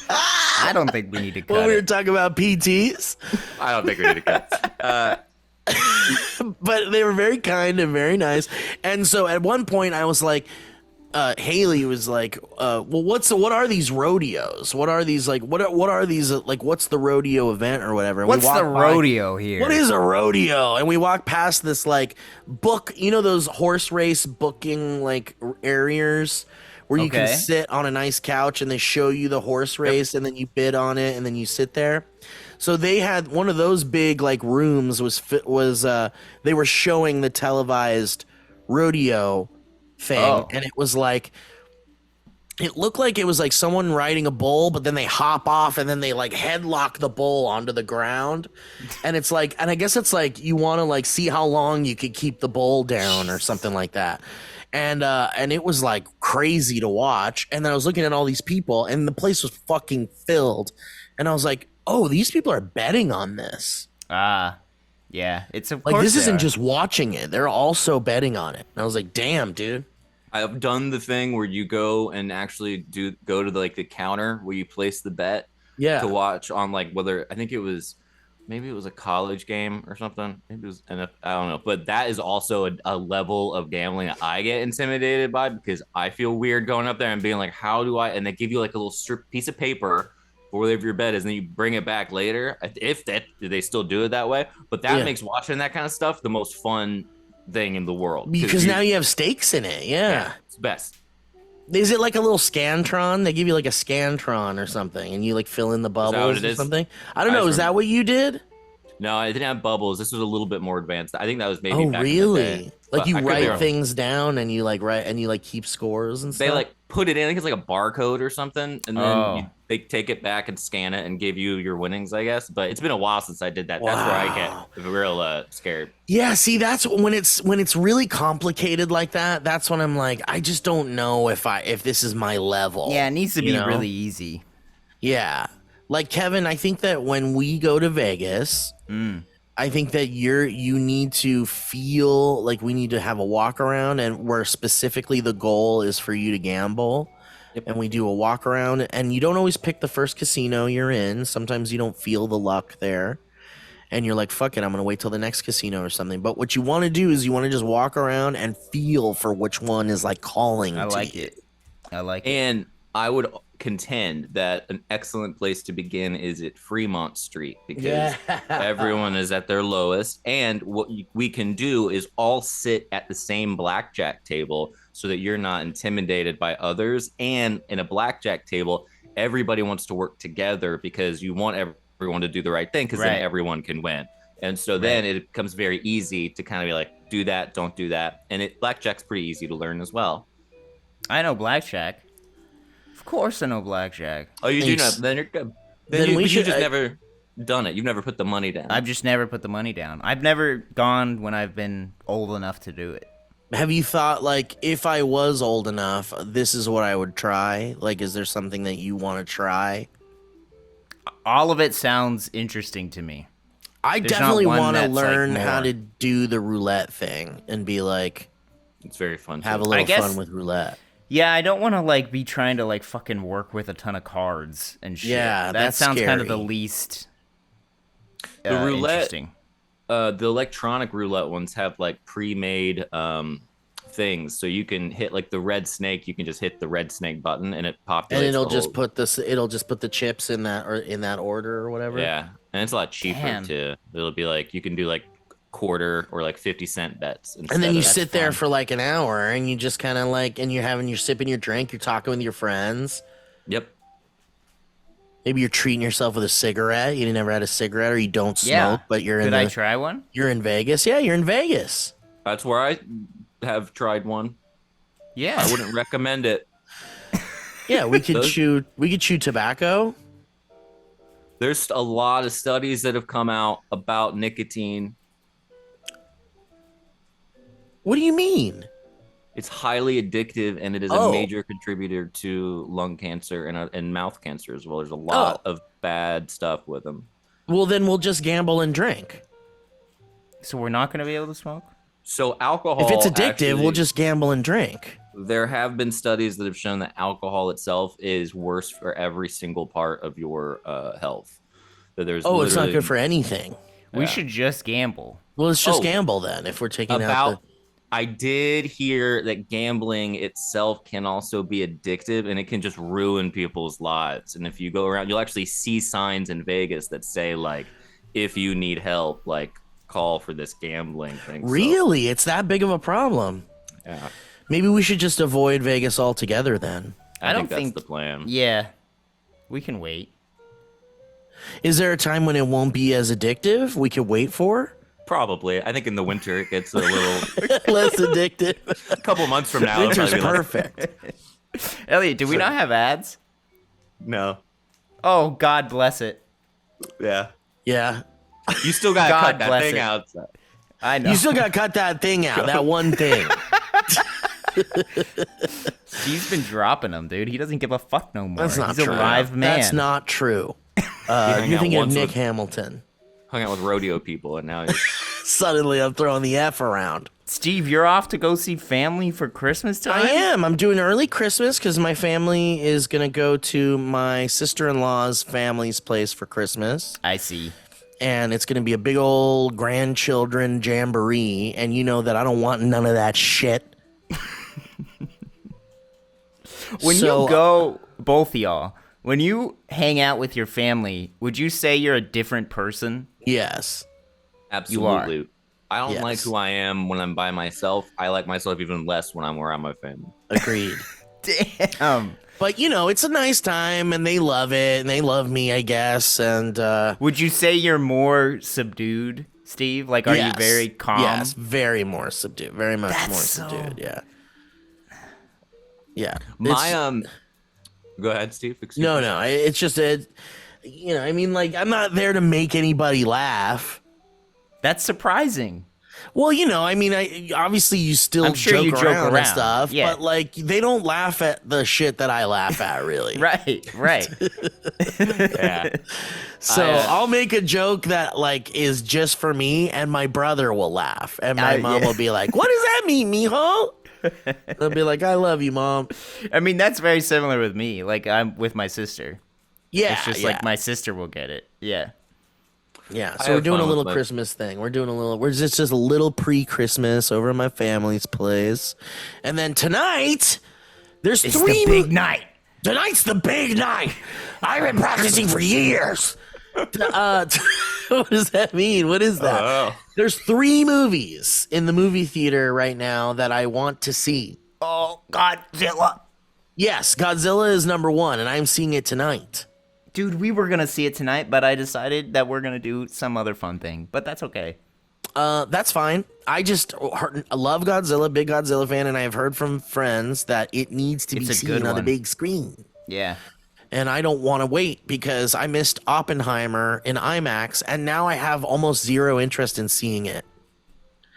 I don't think we need to cut Well, we were talking about PTs. I don't think we need to cut. But they were very kind and very nice. And so at one point I was like, Haley was like, well, what are these rodeos? What are these like? What are these like? What's the rodeo event or whatever? And what's the rodeo here? What is a rodeo? And we walked past this like book, those horse race booking like areas where you can sit on a nice couch and they show you the horse race and then you bid on it and then you sit there. So they had one of those big like rooms they were showing the televised rodeo thing, and it was like it looked like it was like someone riding a bull, but then they hop off and then they like headlock the bull onto the ground, and it's like, and I guess it's like you want to like see how long you could keep the bull down or something like that, and it was like crazy to watch. And then I was looking at all these people and the place was fucking filled, and I was like, oh, these people are betting on this. Yeah, it's like this isn't just watching it; they're also betting on it. And I was like, "Damn, dude!" I've done the thing where you go and actually go to the counter where you place the bet. To watch on like whether maybe it was a college game or something. Maybe it was I don't know. But that is also a level of gambling that I get intimidated by because I feel weird going up there and being like, "How do I?" And they give you like a little piece of paper or whatever your bet is, and then you bring it back later. If they still do it that way, but that makes watching that kind of stuff the most fun thing in the world because now you have stakes in it. Yeah, it's best. Is it like a little Scantron? They give you like a Scantron or something, and you like fill in the bubbles or something. I don't know. Is that what you did? No, I didn't have bubbles. This was a little bit more advanced. I think that was maybe. Oh, back really? in the day. Like you write things down and you like write and you like keep scores and stuff. They like put it in. I think it's like a barcode or something, and then they take it back and scan it and give you your winnings, I guess. But it's been a while since I did that. Wow. That's where I get real scared. Yeah, see, that's when it's really complicated like that. That's when I'm like, I just don't know if this is my level. Yeah, it needs to be really easy. Yeah, like Kevin, I think that when we go to Vegas, I think that you need to feel like we need to have a walk around, and where specifically the goal is for you to gamble. Yep. And we do a walk around, and you don't always pick the first casino you're in. Sometimes you don't feel the luck there, and you're like, fuck it, I'm gonna wait till the next casino or something. But what you want to do is you want to just walk around and feel for which one is like calling. I like it. And I would contend that an excellent place to begin is at Fremont Street, because everyone is at their lowest, and what we can do is all sit at the same blackjack table so that you're not intimidated by others. And in a blackjack table, everybody wants to work together because you want everyone to do the right thing, because then everyone can win. And so then it becomes very easy to kind of be like, do that, don't do that. And blackjack's pretty easy to learn as well. I know blackjack. Of course I know blackjack. Oh, you do know? Then you're good. Then you just never done it. You've never put the money down. I've just never put the money down. I've never gone when I've been old enough to do it. Have you thought, like, if I was old enough, this is what I would try? Like, is there something that you want to try? All of it sounds interesting to me. I definitely want to learn how to do the roulette thing and be like, it's very fun. Have a little fun with roulette. Yeah, I don't want to like be trying to like fucking work with a ton of cards and shit. Yeah, that sounds scary. Kind of the least the roulette, interesting. The electronic roulette ones have like pre-made things, so you can hit like the red snake. You can just hit the red snake button, and it populates. And it'll just put the chips in that order or whatever. Yeah, and it's a lot cheaper too. It'll be like you can do like quarter or like 50-cent bets, and then you sit there for like an hour, and you just kind of like, and you're sipping your drink, you're talking with your friends. Yep. Maybe you're treating yourself with a cigarette. You never had a cigarette, or you don't smoke, but you're Could I try one? You're in Vegas. Yeah, you're in Vegas. That's where I have tried one. Yeah, I wouldn't recommend it. Yeah, we could chew tobacco. There's a lot of studies that have come out about nicotine. What do you mean? It's highly addictive, and it is a major contributor to lung cancer and mouth cancer as well. There's a lot of bad stuff with them. Well, then we'll just gamble and drink. So we're not going to be able to smoke? So alcohol... If it's addictive, we'll just gamble and drink. There have been studies that have shown that alcohol itself is worse for every single part of your health. That there's it's not good for anything. We should just gamble. Well, let's just gamble then, if we're taking out the... I did hear that gambling itself can also be addictive, and it can just ruin people's lives. And if you go around, you'll actually see signs in Vegas that say, like, if you need help, like, call for this gambling thing. Really? So, it's that big of a problem? Yeah. Maybe we should just avoid Vegas altogether then. I don't think that's the plan. Yeah. We can wait. Is there a time when it won't be as addictive we could wait for? Probably. I think in the winter it gets a little less addictive. A couple months from now. Winter's perfect. Elliot, do we not have ads? No. Oh, God bless it. Yeah. Yeah. You still got to cut that thing out. I know. You still got to cut that thing out, that one thing. He's been dropping them, dude. He doesn't give a fuck no more. That's not He's true. a live man. That's not true. You're thinking of Nick Hamilton. Hung out with rodeo people, and now he's... Suddenly I'm throwing the F around. Steve, you're off to go see family for Christmas time? I am. I'm doing early Christmas because my family is going to go to my sister-in-law's family's place for Christmas. I see. And it's going to be a big old grandchildren jamboree, and you know that I don't want none of that shit. When you go, both of y'all, When you hang out with your family, would you say you're a different person? Yes. Absolutely. I don't Yes. like who I am when I'm by myself. I like myself even less when I'm around my family. Agreed. Damn. But, it's a nice time, and they love it, and they love me, I guess, and... Would you say you're more subdued, Steve? Like, are you very calm? Yes, very more subdued. Very much That's more so- subdued, yeah. Yeah. My, Go ahead, Steve. Excuse me. No, it's just I'm not there to make anybody laugh. That's surprising. Well, obviously you still I'm sure you joke around and around, stuff, yeah. but like they don't laugh at the shit that I laugh at, really. Right. Yeah. So I'll make a joke that like is just for me, and my brother will laugh, and my mom will be like, "What does that mean, mijo?" I'll be like, "I love you, mom." I mean, that's very similar with me. Like, I'm with my sister. Yeah, It's just like my sister will get it. Yeah. Yeah, I so we're have doing a fun little with my- Christmas thing. We're just a little pre-Christmas over at my family's place, and then tonight there's It's three. the big night. Tonight's the big night. I've been practicing for years. What does that mean? What is that? Oh. There's 3 movies in the movie theater right now that I want to see. Oh, Godzilla. Yes, Godzilla is number 1, and I'm seeing it tonight. Dude, we were going to see it tonight, but I decided that we're going to do some other fun thing. But that's okay. That's fine. I love Godzilla, big Godzilla fan, and I have heard from friends that it needs to be It's a seen good on the one. big screen. Yeah. And I don't want to wait because I missed Oppenheimer in IMAX, and now I have almost zero interest in seeing it.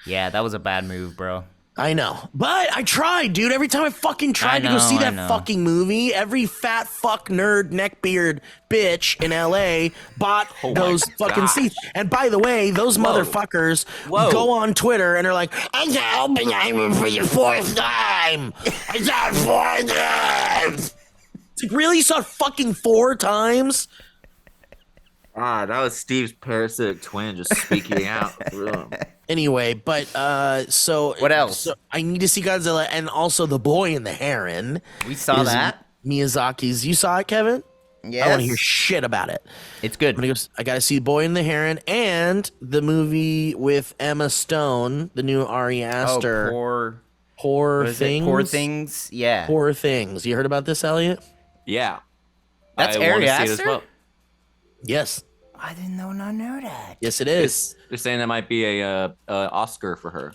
Yeah, that was a bad move, bro. I know. But I tried, dude. Every time I fucking tried to go see I that know. fucking movie, every fat fuck nerd neckbeard bitch in LA bought those fucking gosh. seats. And by the way, those motherfuckers go on Twitter and are like, I saw Oppenheimer for the 4th time. I saw it 4 times. It's like, really? You saw it fucking 4 times? Ah, that was Steve's parasitic twin just speaking out. Anyway, but so What else? So I need to see Godzilla and also The Boy and the Heron. We saw is that. Miyazaki's. You saw it, Kevin? Yes. I want to hear shit about it. It's good. I got to see Boy and the Heron and the movie with Emma Stone, the new Ari Aster. Poor Things. Poor Things? Yeah. Poor Things. You heard about this, Elliot? Yeah. That's I wanna Ari see it as Aster? well. Yes. I didn't know that. Yes, it is. They're saying that might be a Oscar for her.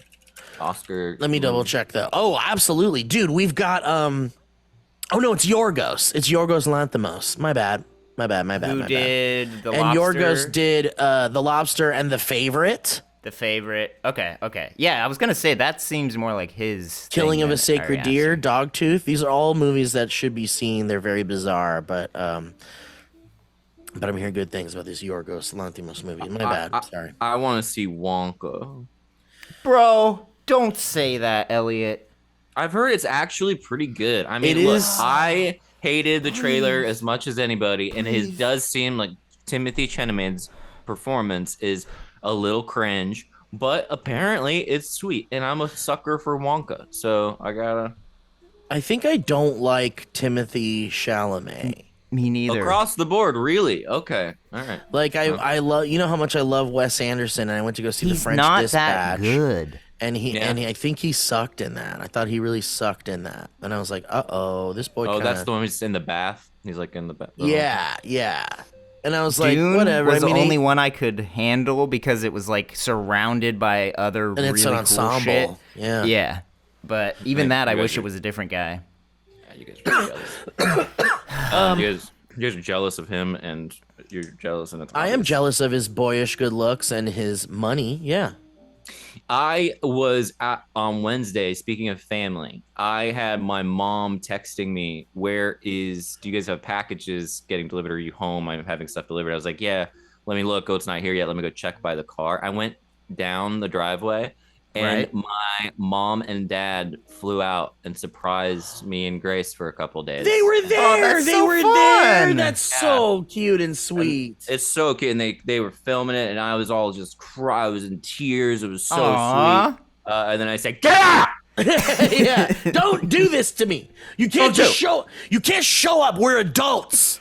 Oscar. Let me double check though. Oh, absolutely, dude. We've got Oh no, it's Yorgos. It's Yorgos Lanthimos. My bad. Who did The And Lobster? Yorgos did The Lobster and The Favorite. The Favorite. Okay. Yeah, I was going to say that seems more like his Killing thing of a than Sacred Ari Deer, Aster. Dogtooth. These are all movies that should be seen. They're very bizarre, but I'm hearing good things about this Yorgos Lanthimos movie. My bad. Sorry. I want to see Wonka. Bro, don't say that, Elliot. I've heard it's actually pretty good. I mean, It look, is- I hated the trailer as much as anybody, and it does seem like Timothy Chalamet's performance is a little cringe, but apparently it's sweet, and I'm a sucker for Wonka, so I gotta... I think I don't like Timothy Chalamet. Me neither. Across the board, really? Okay, all right. Like I love, you know how much I love Wes Anderson, and I went to go see He's The French not Dispatch. that good. And I think he sucked in that. I thought he really sucked in that. And I was like, this boy. Oh, that's kinda... the one he's in the bath? He's like in the bath. Yeah. And I was like, Dune whatever. was I mean, the only one I could handle because it was like surrounded by other and really it's an cool ensemble. shit. Yeah. Yeah. But even Right, that, I you guys wish it are- was a different guy. Yeah, you guys are jealous. You guys are jealous of him, and you're jealous in the I am jealous of his boyish good looks and his money. Yeah. I was on Wednesday, speaking of family, I had my mom texting me, do you guys have packages getting delivered? Are you home? I'm having stuff delivered. I was like, yeah, let me look. Oh, it's not here yet. Let me go check by the car. I went down the driveway, and Right. my mom and dad flew out and surprised me and Grace for a couple days. They were there. that's they so were there. fun. That's so cute and sweet. It's so cute, and they were filming it, and I was all just I was in tears. It was so Aw. sweet. And then I said, "Get out!" Yeah. Don't do this to me. You can't just show. You can't show up. We're adults.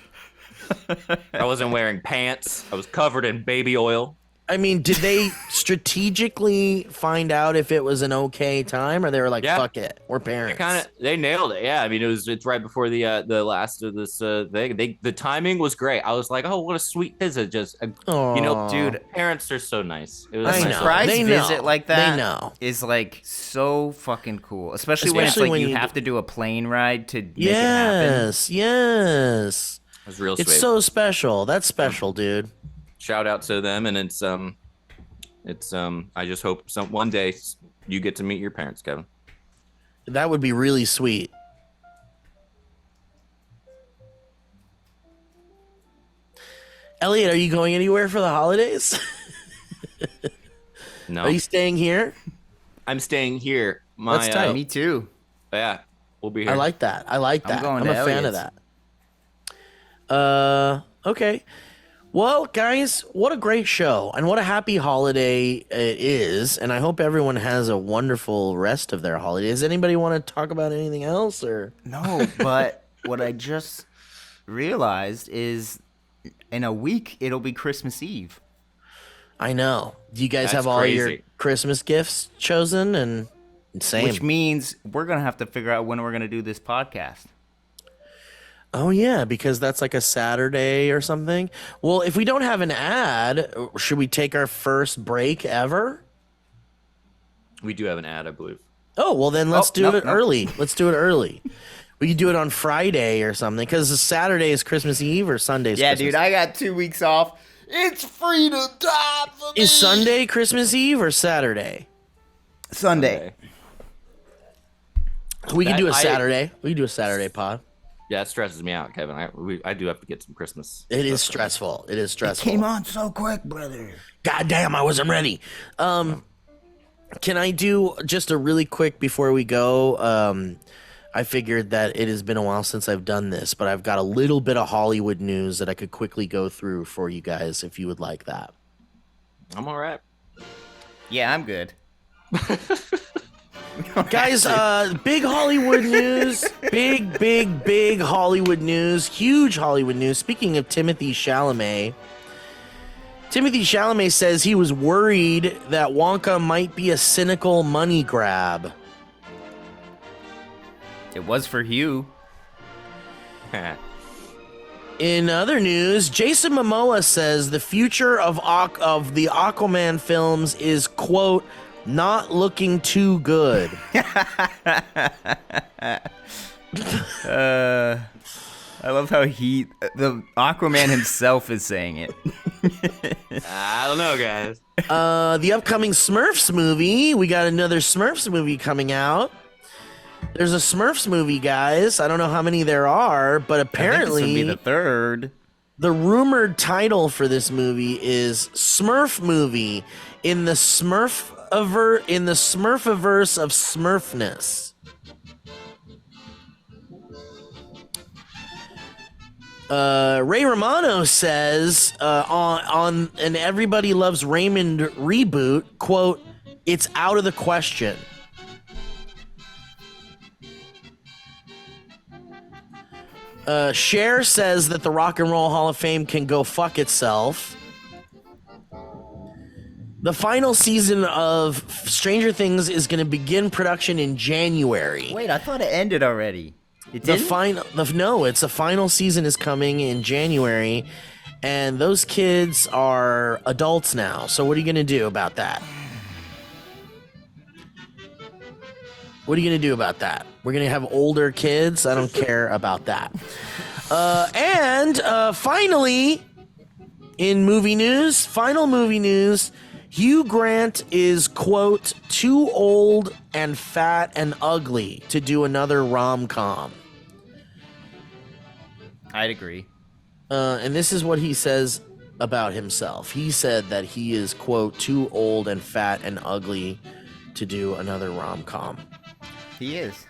I wasn't wearing pants. I was covered in baby oil. I mean, did they strategically find out if it was an okay time, or they were like, Yeah. "Fuck it, we're parents"? They nailed it. Yeah, I mean, it's right before the last of this thing. The timing was great. I was like, oh, what a sweet visit. Just Aw. Dude, parents are so nice. It was I nice. know. surprise They visit know. like that They know. is like so fucking cool. Especially when it's Especially like when you you have to do a plane ride to make it happen. Yes. It was real It's sweet. so special. That's special, dude. Shout out to them, and it's I just hope one day you get to meet your parents, Kevin. That would be really sweet. Elliot, are you going anywhere for the holidays? No, Are you staying here? I'm staying here. That's tight. Me too. Yeah, we'll be here. I like that. I like I'm that. going I'm to a fan of Elliott's. that. Okay. Well, guys, what a great show and what a happy holiday it is. And I hope everyone has a wonderful rest of their holiday. Does anybody want to talk about anything else or? No, but what I just realized is in a week it'll be Christmas Eve. I know. Do you guys That's have all your crazy. Christmas gifts chosen? And same. Which means we're going to have to figure out when we're going to do this podcast. Oh, yeah, because that's like a Saturday or something. Well, if we don't have an ad, should we take our first break ever? We do have an ad, I believe. Oh, well, then let's do nope, it nope. early. Let's do it early. We could do it on Friday or something because Saturday is Christmas Eve or Sunday's Yeah, Christmas dude, I got 2 weeks off. It's freedom time for me. Is Sunday Christmas Eve or Saturday? Sunday. We can do a I- Saturday. We can do a Saturday pod. Yeah, it stresses me out, Kevin. I do have to get some Christmas. It is stressful. It is stressful. Came on so quick, brother. God damn, I wasn't ready. Can I do just a really quick before we go? I figured that it has been a while since I've done this, but I've got a little bit of Hollywood news that I could quickly go through for you guys if you would like that. I'm all right. Yeah, I'm good. Guys, big Hollywood news. Big Hollywood news. Huge Hollywood news. Speaking of Timothy Chalamet says he was worried that Wonka might be a cynical money grab. It was for Hugh. In other news, Jason Momoa says the future of the Aquaman films is, quote, not looking too good. I love how the Aquaman himself is saying it. I don't know, guys. The upcoming Smurfs movie, we got another Smurfs movie coming out. There's a Smurfs movie, guys. I don't know how many there are, but I think this apparently would be the third. the rumored title for this movie is Smurf Movie in the Smurfiverse of Smurfness. Ray Romano says on an Everybody Loves Raymond reboot, quote, it's out of the question. Cher says that the Rock and Roll Hall of Fame can go fuck itself. The final season of Stranger Things is going to begin production in January. Wait, I thought it ended already. It The didn't? no, it's the final season is coming in January, and those kids are adults now. So what are you going to do about that? What are you going to do about that? We're going to have older kids? I don't care about that. And finally, in movie news, Hugh Grant is, quote, too old and fat and ugly to do another rom-com. I'd agree. And this is what he says about himself. He said that he is, quote, too old and fat and ugly to do another rom-com. He is.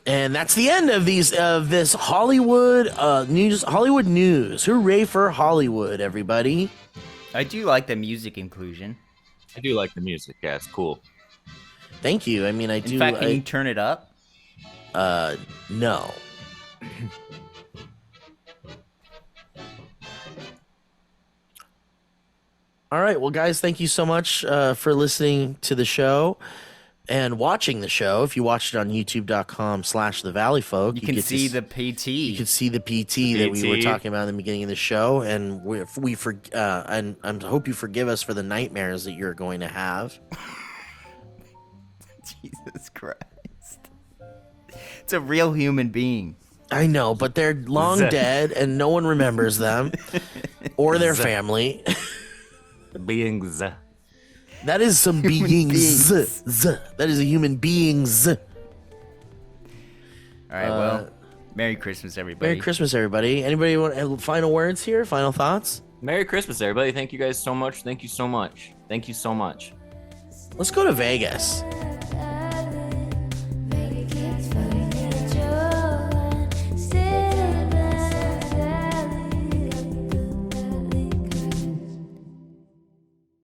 And that's the end of this Hollywood news. Hollywood news. Hooray for Hollywood, everybody! I do like the music inclusion. I do like the music. Yeah, it's cool. Thank you. I mean, I do. In fact, can you turn it up? No. All right. Well, guys, thank you so much for listening to the show and watching the show. If you watched it on youtube.com/the Valleyfolk, You can see the PT. You can see the PT that we were talking about in the beginning of the show, and I hope you forgive us for the nightmares that you're going to have. Jesus Christ. It's a real human being. I know, but they're long dead, and no one remembers them or their family. Beings. That is some beings. That is a human beings. All right, well, Merry Christmas, everybody. Merry Christmas, everybody. Anybody want final words here? Final thoughts? Merry Christmas, everybody. Thank you guys so much. Thank you so much. Thank you so much. Let's go to Vegas.